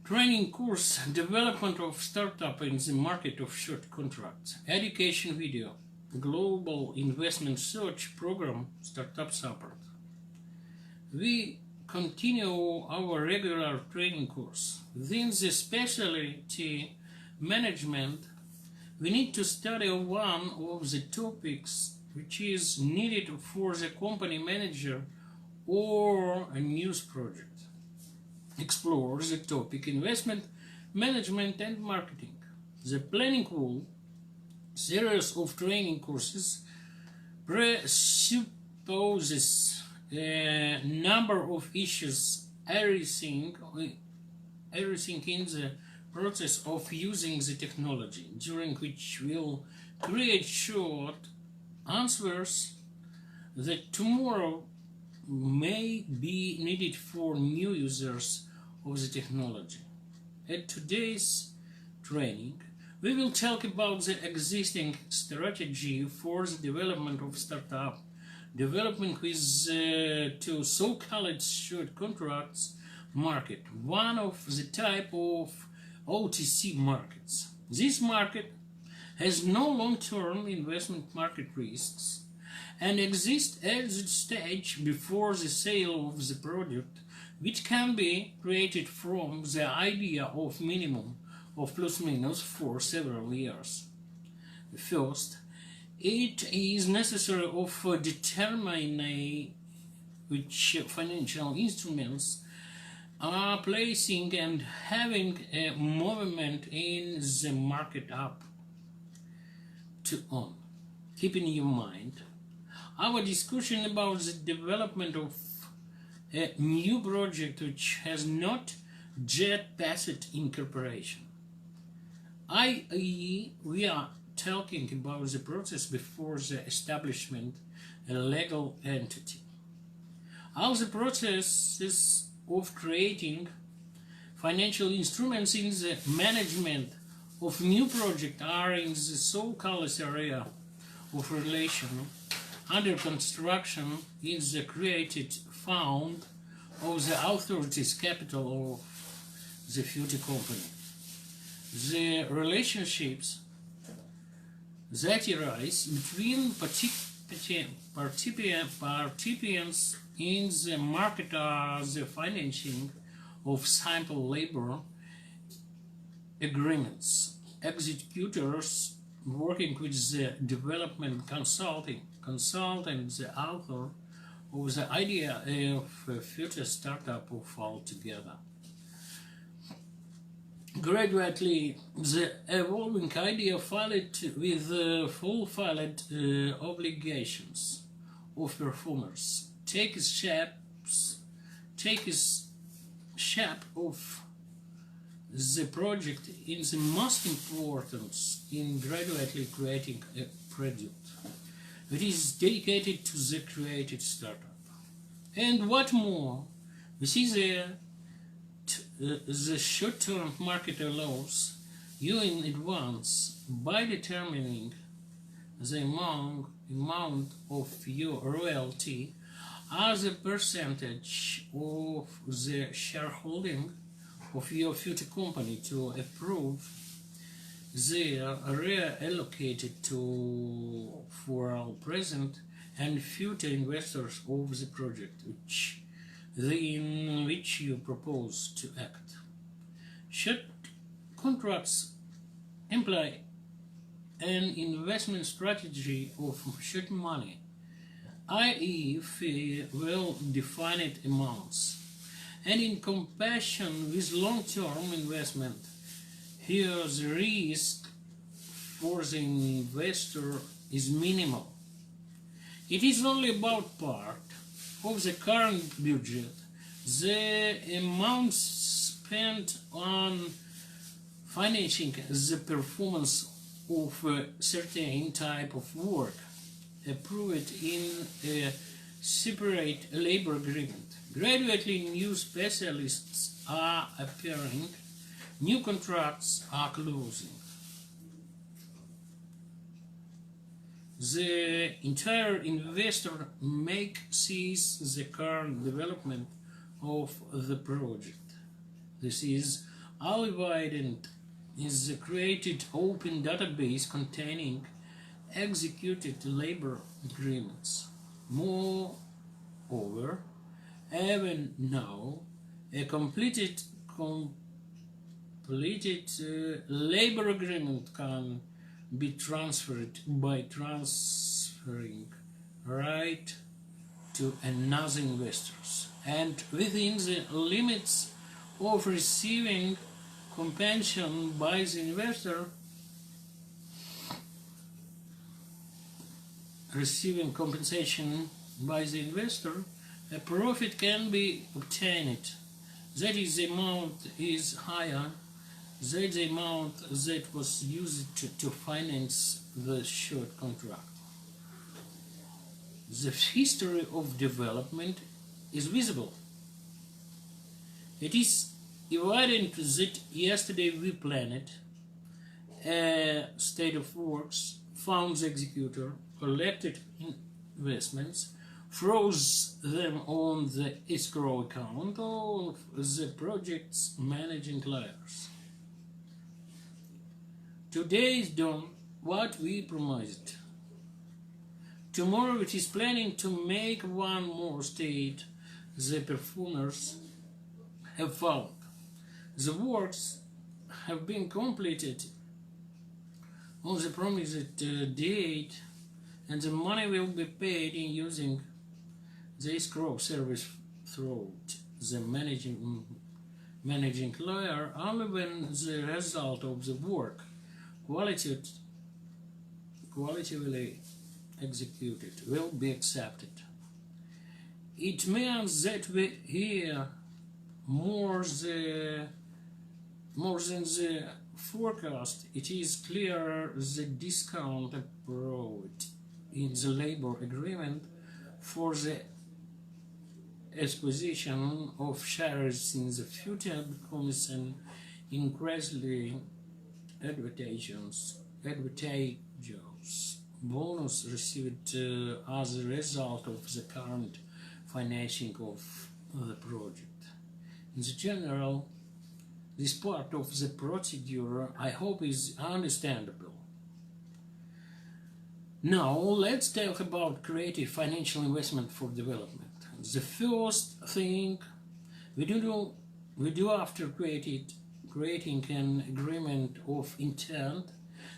training course, development of startup in the market of short contracts, education video, global investment search program, startup support. We continue our regular training course. Within the specialty management, we need to study one of the topics which is needed for the company manager or a news project. Explore the topic investment, management and marketing. The planning wall series of training courses presupposes a number of issues, everything in the process of using the technology, during which we'll create short answers that tomorrow may be needed for new users of the technology. At today's training, we will talk about the existing strategy for the development of startup, development with to so-called short contracts market, one of the type of OTC markets. This market has no long-term investment market risks and exists at the stage before the sale of the product, which can be created from the idea of minimum of plus minus for several years. First, it is necessary of determining which financial instruments are placing and having a movement in the market up to on. Keep in your mind our discussion about the development of a new project which has not yet passed incorporation, i.e. we are talking about the process before the establishment of a legal entity. All the processes of creating financial instruments in the management of new project are in the so-called area of relation under construction in the created fund of the authority's capital of the future company. The relationships that arise between participants in the market are the financing of simple labor agreements, executors working with the development consultant, the author of the idea of a future startup of all together. Gradually, the evolving idea followed with fulfilled obligations of performers takes shape of the project in the most importance in gradually creating a product that is dedicated to the created startup. And what more, we see the short-term market allows you in advance by determining the amount of your royalty as a percentage of the shareholding of your future company to approve they are reallocated for all present and future investors of the project in which you propose to act. Short contracts imply an investment strategy of short money, i.e. well-defined amounts, and in comparison with long-term investment, here the risk for the investor is minimal. It is only about part of the current budget. The amount spent on financing the performance of a certain type of work approved in a separate labor agreement. Gradually new specialists are appearing, new contracts are closing. The entire investor sees the current development of the project. This is Allivident is a created open database containing executed labor agreements. Moreover, even now, a completed labor agreement can be transferred by transferring right to another investors, and within the limits of receiving compensation by the investor, a profit can be obtained. That is, the amount is higher than the amount that was used to finance the short contract. The history of development is visible. It is evident that yesterday we planned a state of works, found the executor, collected investments, froze them on the escrow account of the project's managing layers. Today is done what we promised. Tomorrow it is planning to make one more state the performers have found. The works have been completed on the promised date, and the money will be paid in using the escrow service through the managing lawyer only when the result of the work qualitatively executed will be accepted. It means that we hear more than the forecast. It is clear the discount approved in the labor agreement for the acquisition of shares in the future becomes an increasingly advantageous bonus received as a result of the current financing of the project. In general, this part of the procedure, I hope, is understandable. Now, let's talk about creative financial investment for development. The first thing we do after creating an agreement of intent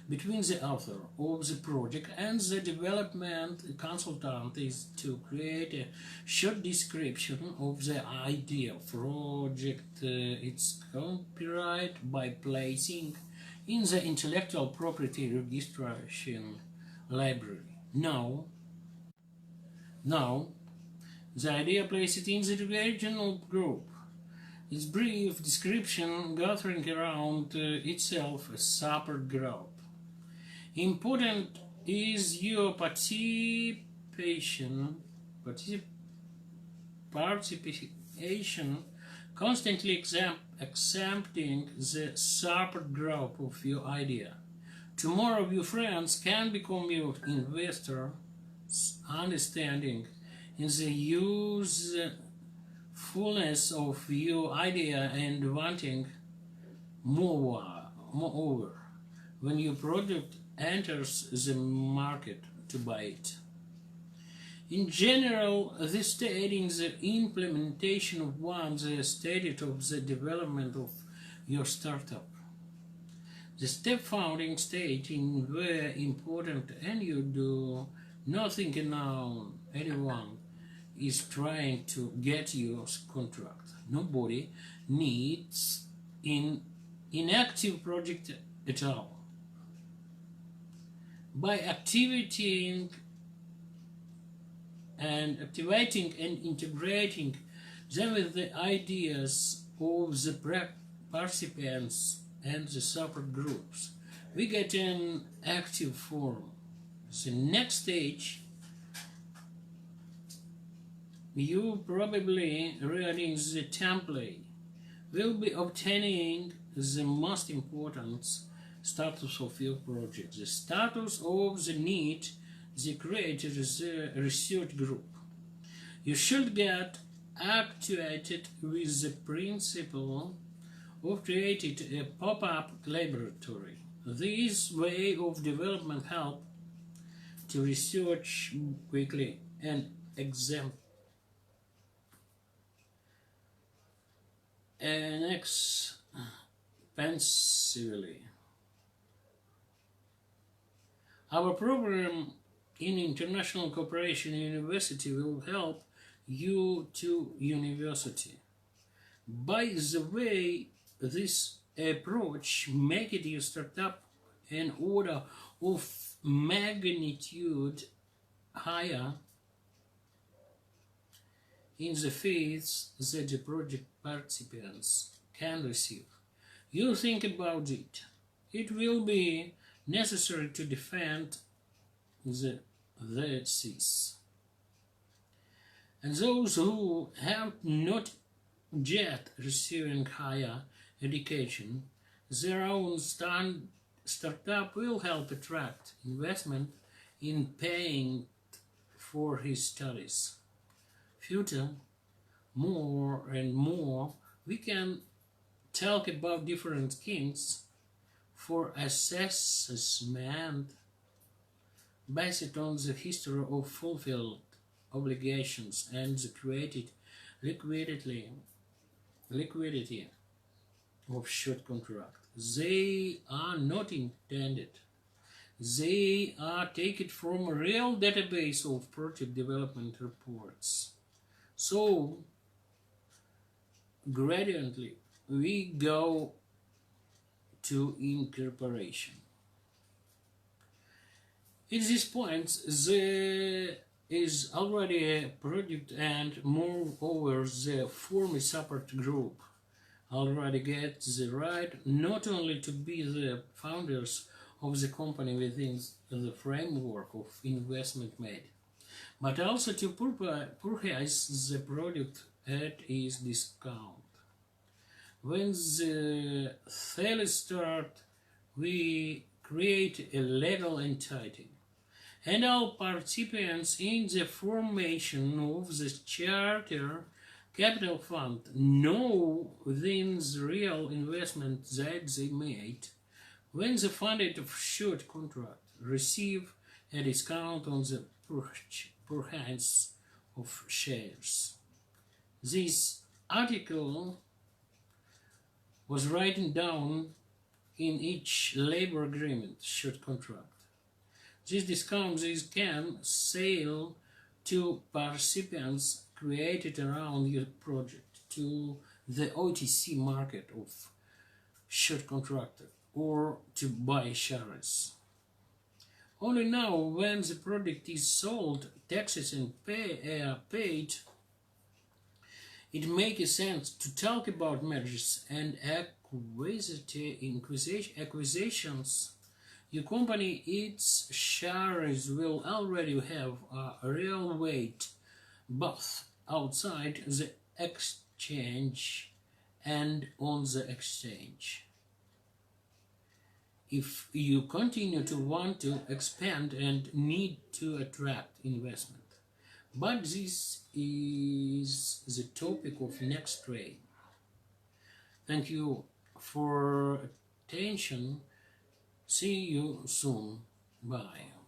between the author of the project and the development consultant is to create a short description of the idea project, its copyright by placing in the intellectual property registration library. Now, the idea placed in the original group. Its brief description gathering around itself a separate group. Important is your participation, constantly accepting the separate group of your idea. Tomorrow your friends can become your investors, understanding in the usefulness of your idea and wanting moreover when your product enters the market to buy it. In general, this stage in the implementation of the stage of the development of your startup. The step founding stage is very important, and you do nothing now anyone is trying to get your contract. Nobody needs an inactive project at all. By activating and integrating them with the ideas of the participants and the support groups, we get an active form. The next stage, you probably reading the template, will be obtaining the most important status of your project, the status of the need the created research group. You should get actuated with the principle of created a pop-up laboratory. This way of development help to research quickly and inexpensively. Our program in international cooperation university will help you to university. By the way, this approach makes your startup an order of magnitude higher in the fees that the project participants can receive. You think about it. It will be necessary to defend the thesis. And those who have not yet receiving higher education, their own startup will help attract investment in paying for his studies. Future, more and more, we can talk about different schemes for assessment based on the history of fulfilled obligations and the created liquidity of short contract. They are not intended. They are taken from a real database of project development reports. So, gradually, we go to incorporation. At this point, there is already a project, and moreover, the former support group already get the right not only to be the founders of the company within the framework of investment made, but also to purchase the product at its discount. When the sales start, we create a legal entity, and all participants in the formation of the charter capital fund know within the real investment that they made when the funded short contract receive a discount on the purchase of shares. This article was written down in each labor agreement short contract. This discount can sell to participants created around your project to the OTC market of short contract or to buy shares. Only now, when the product is sold, taxes and paid, it makes sense to talk about mergers and acquisitions. Your company, its shares will already have a real weight both outside the exchange and on the exchange. If you continue to want to expand and need to attract investment. But this is the topic of next train. Thank you for attention. See you soon. Bye.